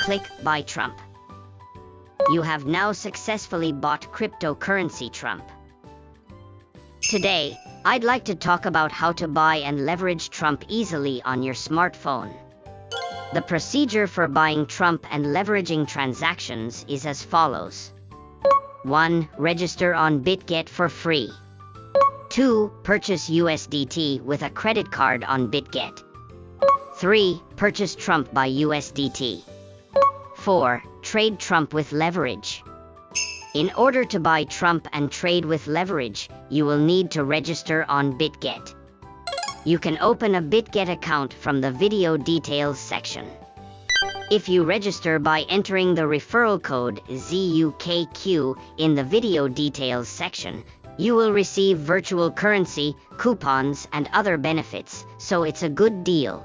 Click Buy Trump. You have now successfully bought cryptocurrency Trump. Today, I'd like to talk about how to buy and leverage Trump easily on your smartphone. The procedure for buying Trump and leveraging transactions is as follows. 1. Register on Bitget for free. 2. Purchase USDT with a credit card on Bitget. 3. Purchase Trump by USDT. 4. Trade Trump with leverage. In order to buy Trump and trade with leverage, you will need to register on Bitget. You can open a Bitget account from the video details section. If you register by entering the referral code ZUKQ in the video details section, you will receive virtual currency, coupons, and other benefits, so it's a good deal.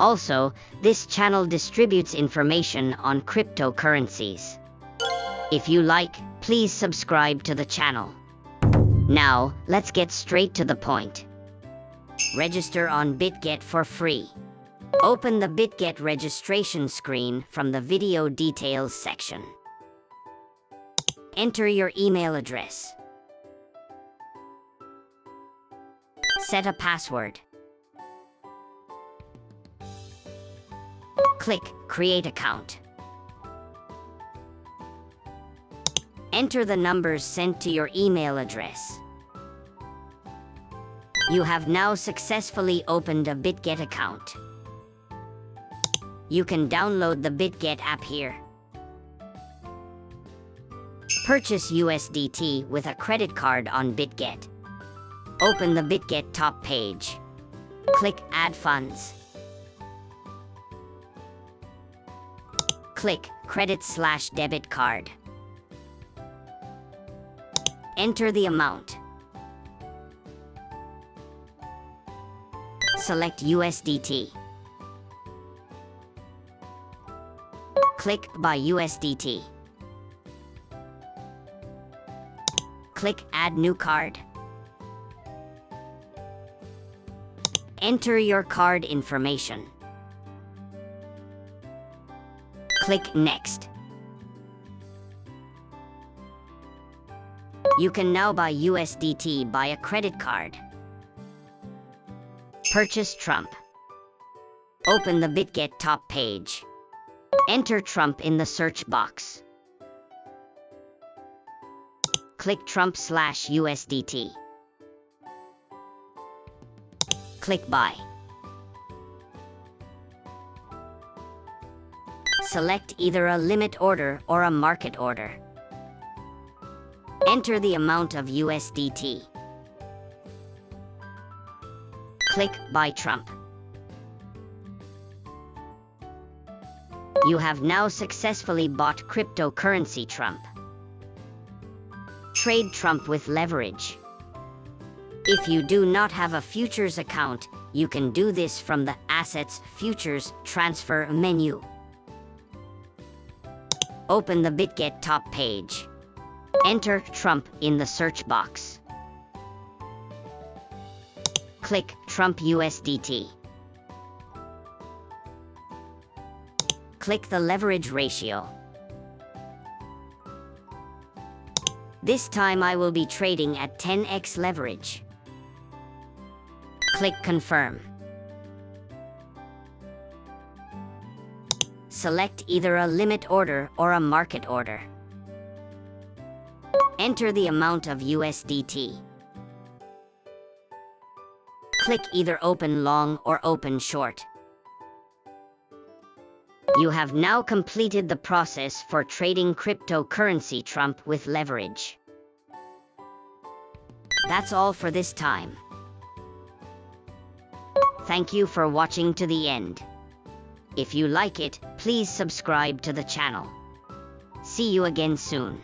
Also, this channel distributes information on cryptocurrencies. If you like, please subscribe to the channel. Now, let's get straight to the point. Register on Bitget for free. Open the Bitget registration screen from the video details section. Enter your email address. Set a password. Click Create Account. Enter the numbers sent to your email address. You have now successfully opened a Bitget account. You can download the Bitget app here. Purchase USDT with a credit card on Bitget. Open the Bitget top page. Click Add Funds. Click Credit/Debit Card. Enter the amount. Select USDT. Click Buy USDT. Click Add New Card. Enter your card information. Click Next. You can now buy USDT by a credit card. Purchase Trump. Open the Bitget top page. Enter Trump in the search box. Click Trump/USDT. Click Buy. Select either a limit order or a market order. Enter the amount of USDT. Click Buy Trump. You have now successfully bought cryptocurrency Trump. Trade Trump with leverage. If you do not have a futures account, you can do this from the Assets Futures Transfer menu. Open the Bitget top page. Enter Trump in the search box. Click Trump USDT. Click the leverage ratio. This time I will be trading at 10x leverage. Click Confirm. Select either a limit order or a market order. Enter the amount of USDT. Click either Open Long or Open Short. You have now completed the process for trading cryptocurrency Trump with leverage. That's all for this time. Thank you for watching to the end. If you like it, please subscribe to the channel. See you again soon.